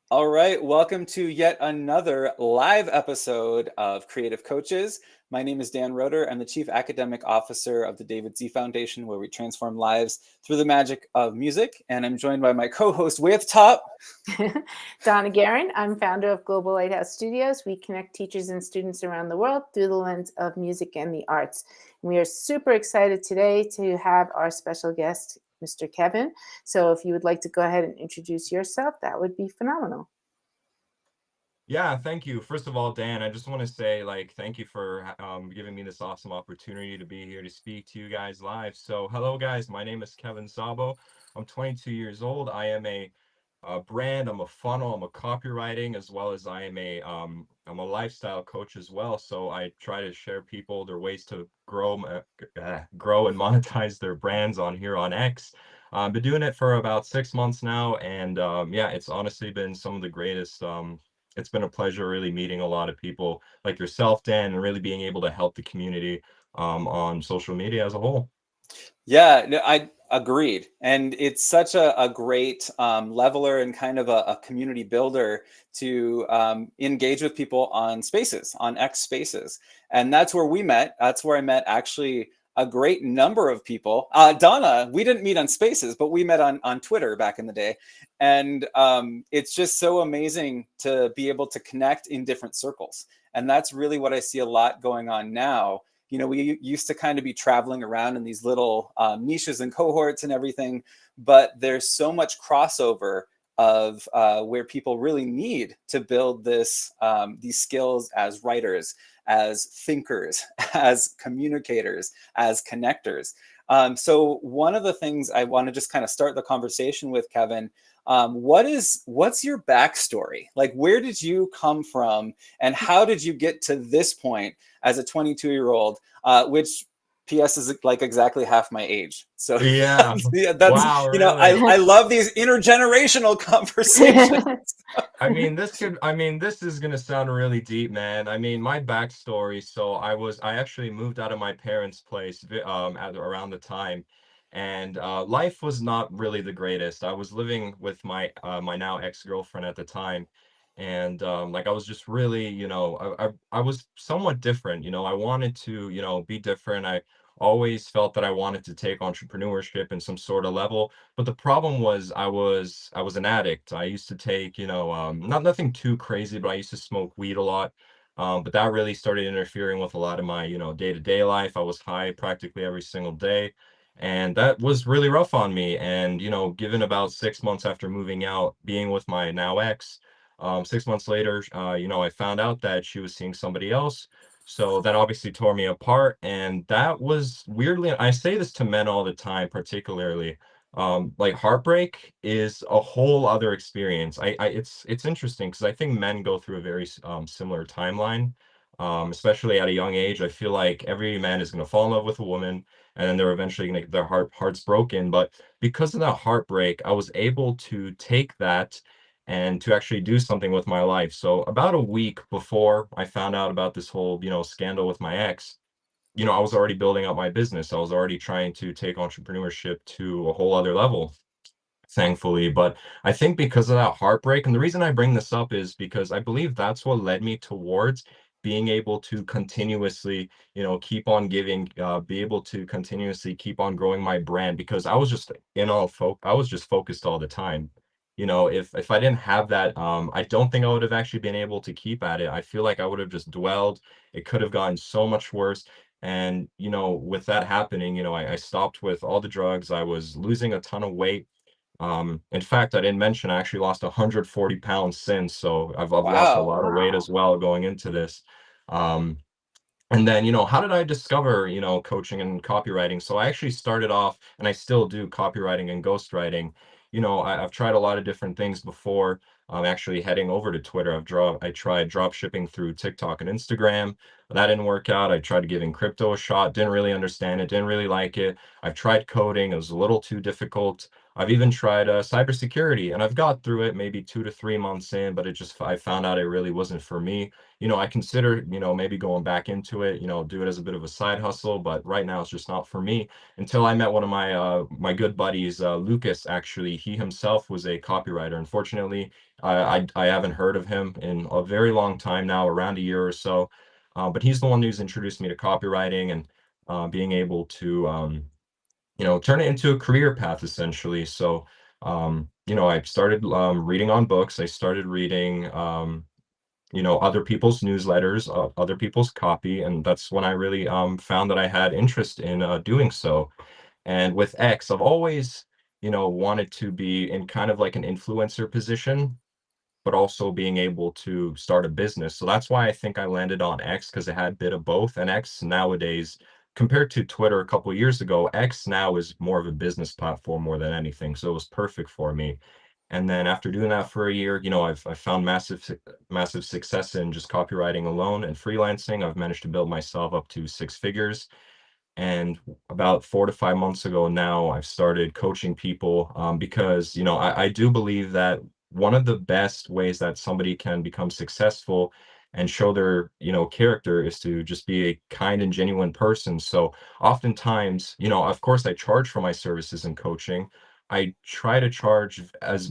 All right, welcome to yet another live episode of Creative Coaches. My name is Dan Roeder. I'm the Chief Academic Officer of the David Z Foundation, where we transform lives through the magic of music. And I'm joined by my co-host way at the top. Donna Guerin, I'm founder of Global Lighthouse Studios. We connect teachers and students around the world through the lens of music and the arts. We are super excited today to have our special guest, Mr. Kevin. So if you would like to go ahead and introduce yourself, that would be phenomenal. Yeah, thank you. First of all, Dan, I just want to say, thank you for giving me this awesome opportunity to be here to speak to you guys live. So, hello, guys. My name is Kevin Szabo. I'm 22 years old. I am a brand. I'm a funnel. I'm a copywriting, as well as I'm a lifestyle coach as well. So I try to share people their ways to grow and monetize their brands on here on X. I've been doing it for about 6 months now, and yeah, it's honestly been some of the greatest. It's been a pleasure really meeting a lot of people like yourself, Dan, and really being able to help the community on social media as a whole. Yeah, no, I agreed. And it's such a great leveler and kind of a community builder to engage with people on spaces, on X spaces. And that's where we met. That's where I met actually a great number of people. Donna, we didn't meet on spaces, but we met on Twitter back in the day. And it's just so amazing to be able to connect in different circles. And that's really what I see a lot going on now. We used to kind of be traveling around in these little niches and cohorts and everything, but there's so much crossover of where people really need to build these skills as writers, as thinkers, as communicators, as connectors. So one of the things I want to just kind of start the conversation with, Kevin, what's your backstory? Like, where did you come from, and how did you get to this point as a 22-year-old, which PS is like exactly half my age. So Yeah. yeah, Wow, really? I love these intergenerational conversations. This is gonna sound really deep, man. I mean, my backstory, so I actually moved out of my parents' place at around the time, and life was not really the greatest. I was living with my now ex-girlfriend at the time, and I was just really, I was somewhat different. I wanted to, be different. I always felt that I wanted to take entrepreneurship in some sort of level, but the problem was I was an addict. I used to take, not nothing too crazy, but I used to smoke weed a lot. But that really started interfering with a lot of my, day-to-day life. I was high practically every single day. And that was really rough on me. And, given about 6 months after moving out, being with my now ex, 6 months later, I found out that she was seeing somebody else. So that obviously tore me apart. And that was weirdly, I say this to men all the time, particularly heartbreak is a whole other experience. It's interesting because I think men go through a very similar timeline, especially at a young age. I feel like every man is going to fall in love with a woman, and then they're eventually going to get their hearts broken. But because of that heartbreak, I was able to take that and to actually do something with my life. So about a week before I found out about this whole scandal with my ex, I was already building up my business. I was already trying to take entrepreneurship to a whole other level, thankfully. But I think because of that heartbreak, and the reason I bring this up is because I believe that's what led me towards being able to continuously, keep on giving, be able to continuously keep on growing my brand because I was just focused all the time. If I didn't have that, I don't think I would have actually been able to keep at it. I feel like I would have just dwelled. It could have gotten so much worse. And, with that happening, I stopped with all the drugs. I was losing a ton of weight. In fact, I didn't mention I actually lost 140 pounds since, so I've lost a Wow. lot of weight as well going into this. Um, and then, how did I discover, coaching and copywriting? So I actually started off, and I still do copywriting and ghostwriting. I've tried a lot of different things before. Actually heading over to Twitter. I tried drop shipping through TikTok and Instagram. That didn't work out. I tried giving crypto a shot. Didn't really understand it. Didn't really like it. I've tried coding. It was a little too difficult. I've even tried cybersecurity, and I've got through it maybe 2 to 3 months in, but I found out it really wasn't for me. I consider, maybe going back into it, do it as a bit of a side hustle, but right now it's just not for me. Until I met one of my good buddies, Lucas. Actually, he himself was a copywriter. Unfortunately, I haven't heard of him in a very long time now, around a year or so. But he's the one who's introduced me to copywriting and being able to turn it into a career path essentially. So, I started reading on books. I started reading, other people's newsletters, other people's copy, and that's when I really found that I had interest in doing so. And with X, I've always, wanted to be in kind of like an influencer position, but also being able to start a business. So that's why I think I landed on X, because it had a bit of both. And X nowadays, compared to Twitter a couple of years ago, X now is more of a business platform more than anything. So it was perfect for me. And then after doing that for a year, I've found massive success in just copywriting alone and freelancing. I've managed to build myself up to 6 figures. And about 4 to 5 months ago now, I've started coaching people, because, I do believe that one of the best ways that somebody can become successful and show their, character is to just be a kind and genuine person. So oftentimes, of course, I charge for my services and coaching. I try to charge as,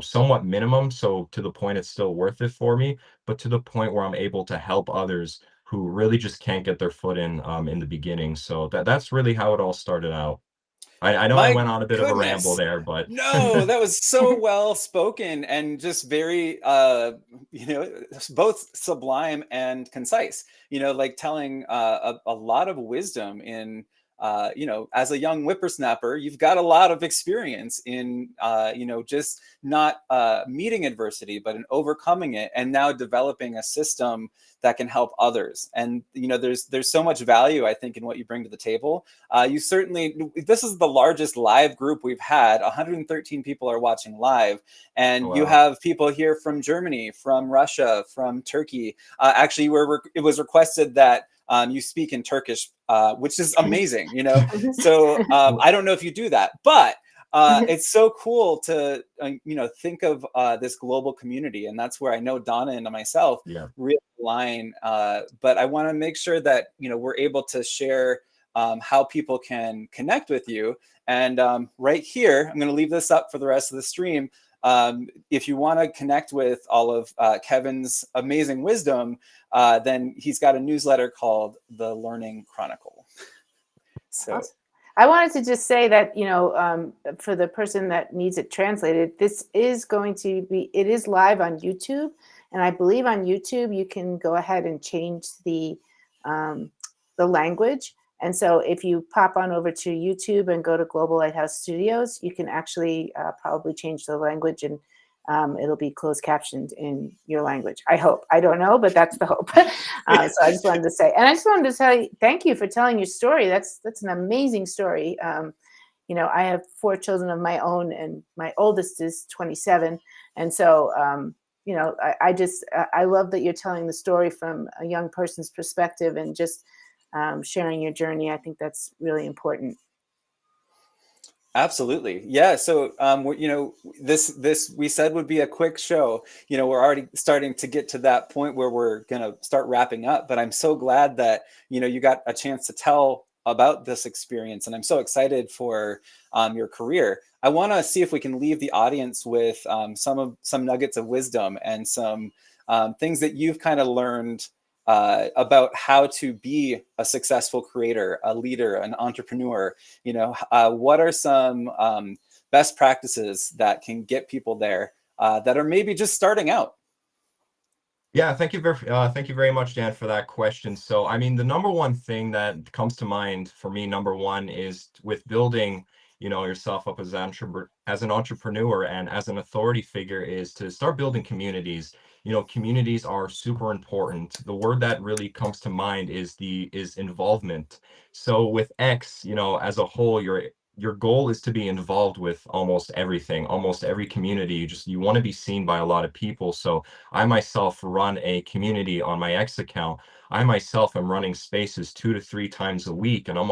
somewhat minimum. So to the point it's still worth it for me, but to the point where I'm able to help others who really just can't get their foot in the beginning. So that's really how it all started out. I know I My went on a bit of a ramble goodness. there, but No, that was so well spoken and just very you know, both sublime and concise. Like telling a lot of wisdom in as a young whippersnapper, you've got a lot of experience in just not meeting adversity, but in overcoming it, and now developing a system that can help others. And there's so much value, I think, in what you bring to the table. You certainly, this is the largest live group we've had. 113 people are watching live, and you wow. have people here from Germany, from Russia, from Turkey. Actually, it was requested that you speak in Turkish, which is amazing. So I don't know if you do that, but it's so cool to think of this global community, and that's where I know Donna and myself Yeah. really align. But I want to make sure that we're able to share how people can connect with you. And right here, I'm going to leave this up for the rest of the stream. If you want to connect with all of Kevin's amazing wisdom, then he's got a newsletter called The Learning Chronicle. So awesome. I wanted to just say that, for the person that needs it translated, this is it is live on YouTube. And I believe on YouTube, you can go ahead and change the language. And so if you pop on over to YouTube and go to Global Lighthouse Studios, you can actually probably change the language, and it'll be closed captioned in your language. I hope. I don't know, but that's the hope. So I just wanted to say, and I just wanted to tell you, thank you for telling your story. That's an amazing story. I have 4 children of my own, and my oldest is 27. And so, I love that you're telling the story from a young person's perspective and just sharing your journey. I think that's really important. absolutely. Yeah. So, this we said would be a quick show. We're already starting to get to that point where we're going to start wrapping up, but I'm so glad that, you got a chance to tell about this experience. And I'm so excited for your career. I want to see if we can leave the audience with some nuggets of wisdom and some things that you've kind of learned about how to be a successful creator, a leader, an entrepreneur. What are some best practices that can get people there that are maybe just starting out? Yeah, thank you very much, Dan, for that question. So, I mean, the number one thing that comes to mind for me, number one, is with building, yourself up as an entrepreneur and as an authority figure, is to start building communities. Communities are super important. The word that really comes to mind is involvement. So with X, as a whole, your goal is to be involved with almost everything, almost every community. You want to be seen by a lot of people. So I myself run a community on my X account. I myself am running spaces 2 to 3 times a week, and I'm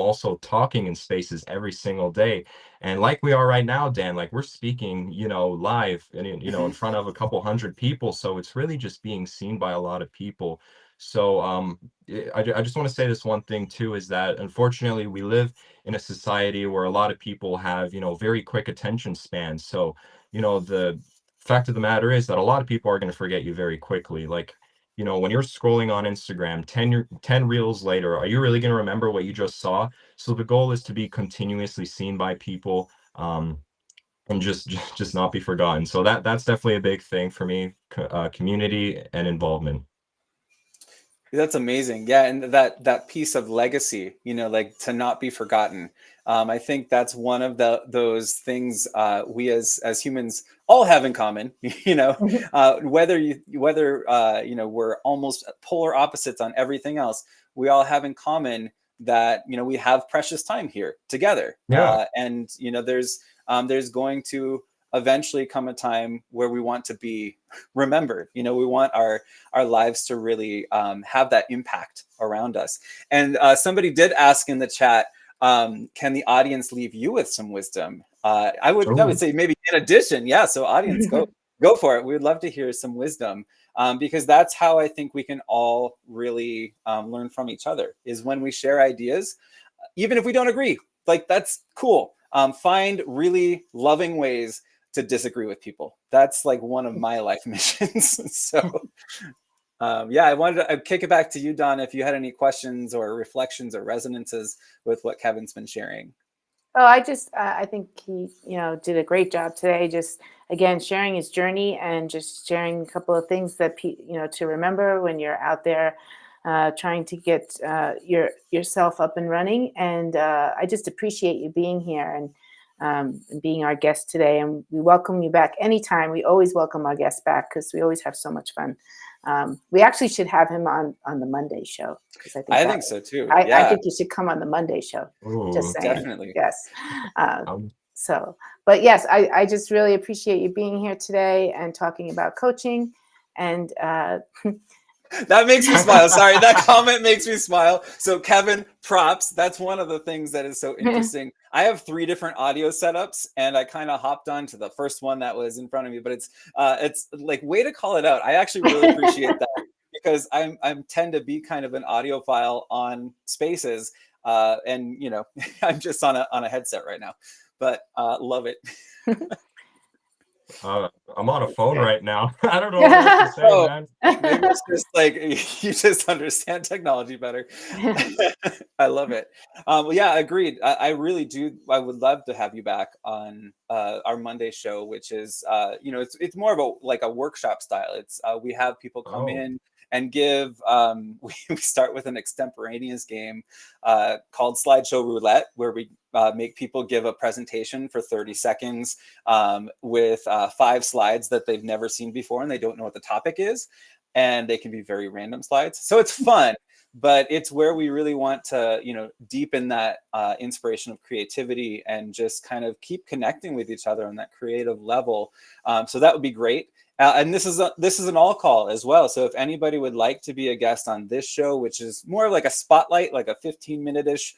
also talking in spaces every single day. And like we are right now, Dan, like we're speaking, live and in front of a couple hundred people. So it's really just being seen by a lot of people. So I just want to say this one thing too, is that unfortunately we live in a society where a lot of people have, very quick attention spans. So, the fact of the matter is that a lot of people are going to forget you very quickly. Like, when you're scrolling on Instagram, 10 reels later, are you really going to remember what you just saw? So the goal is to be continuously seen by people, and just not be forgotten. So that's definitely a big thing for me, community and involvement. That's amazing. Yeah, and that piece of legacy, like to not be forgotten. I think that's one of those things we as humans all have in common. Whether we're almost polar opposites on everything else, we all have in common that we have precious time here together. Yeah. And there's going to eventually come a time where we want to be remembered. We want our lives to really have that impact around us. And somebody did ask in the chat, can the audience leave you with some wisdom? I would say maybe in addition. Yeah. So audience, go for it. We would love to hear some wisdom, because that's how I think we can all really learn from each other, is when we share ideas, even if we don't agree. Like, that's cool. Find really loving ways to disagree with people. That's like one of my life missions. So yeah, I wanted to kick it back to you, Donna, if you had any questions or reflections or resonances with what Kevin's been sharing. Oh, I think he, did a great job today. Just again, sharing his journey and just sharing a couple of things that, to remember when you're out there trying to get yourself up and running. And I just appreciate you being here and being our guest today. And we welcome you back anytime. We always welcome our guests back because we always have so much fun. We actually should have him on the Monday show, because I think so too. I think you should come on the Monday show. Ooh, Just saying. definitely. Yes. um, But yes, I just really appreciate you being here today and talking about coaching. And that makes me smile. Sorry, that comment makes me smile. So Kevin, props. That's one of the things that is so interesting. I have 3 different audio setups, and I kind of hopped on to the first one that was in front of me. But it's like, way to call it out. I actually really appreciate that, because I'm tend to be kind of an audiophile on Spaces, and I'm just on a headset right now, but love it. I'm on a phone right now. I don't know what to say, man. Maybe it's just like you just understand technology better. I love it. Well, yeah, agreed. I really do. I would love to have you back on our Monday show, which is it's more of a workshop style. It's we have people come in and give. We start with an extemporaneous game called Slideshow Roulette, where we make people give a presentation for 30 seconds with 5 slides that they've never seen before, and they don't know what the topic is. And they can be very random slides. So it's fun, but it's where we really want to, deepen that inspiration of creativity and just kind of keep connecting with each other on that creative level. So that would be great. And this is an all call as well. So if anybody would like to be a guest on this show, which is more like a spotlight, like a 15-minute-ish,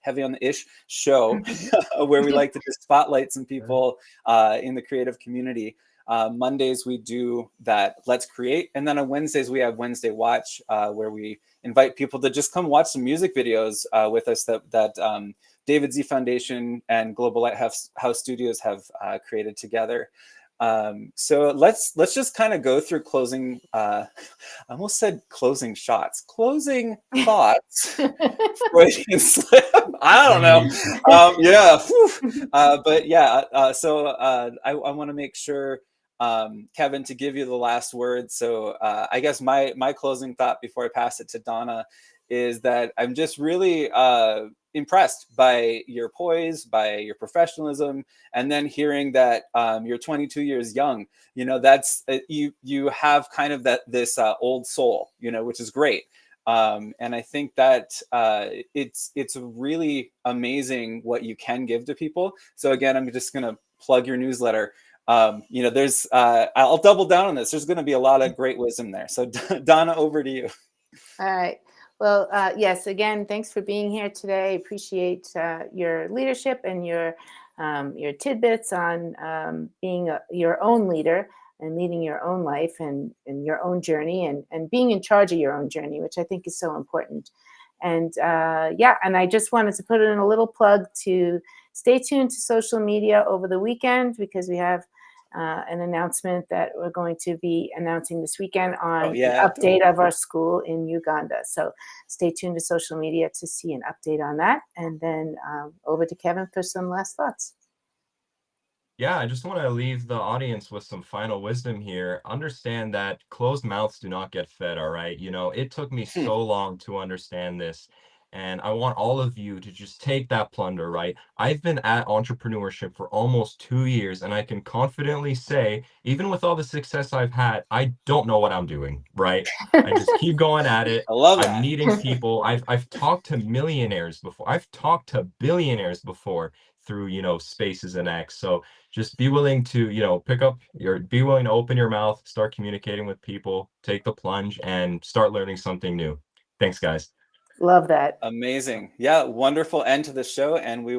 heavy on the ish show, where we like to just spotlight some people in the creative community. Mondays we do that Let's Create, and then on Wednesdays we have Wednesday Watch, where we invite people to just come watch some music videos with us that David Z Foundation and Global Lighthouse Studios have created together. So let's just kind of go through closing. I almost said closing shots, closing thoughts. Freudian slip. I don't know. Yeah. But yeah. So I want to make sure, Kevin, to give you the last word. So I guess my closing thought before I pass it to Donna is that I'm just really impressed by your poise, by your professionalism, and then hearing that you're 22 years young. That's you have kind of this old soul, which is great. And I think that it's really amazing what you can give to people. So again, I'm just going to plug your newsletter. There's I'll double down on this. There's going to be a lot of great wisdom there. So Donna, over to you. All right. Well, yes, again, thanks for being here today. Appreciate your leadership and your tidbits on being your own leader and leading your own life and your own journey and being in charge of your own journey, which I think is so important. And and I just wanted to put in a little plug to stay tuned to social media over the weekend, because we have an announcement that we're going to be announcing this weekend on the update of our school in Uganda. So stay tuned to social media to see an update on that. And then over to Kevin for some last thoughts. Yeah, I just want to leave the audience with some final wisdom here. Understand that closed mouths do not get fed, all right? It took me so long to understand this. And I want all of you to just take that plunder, right? I've been at entrepreneurship for almost 2 years, and I can confidently say, even with all the success I've had, I don't know what I'm doing, right? I just keep going at it. I love I'm that. meeting people. I've talked to millionaires before. I've talked to billionaires before through, Spaces and X. So just be willing to, be willing to open your mouth, start communicating with people, take the plunge, and start learning something new. Thanks, guys. Love that. Amazing. Yeah, wonderful end to the show. And we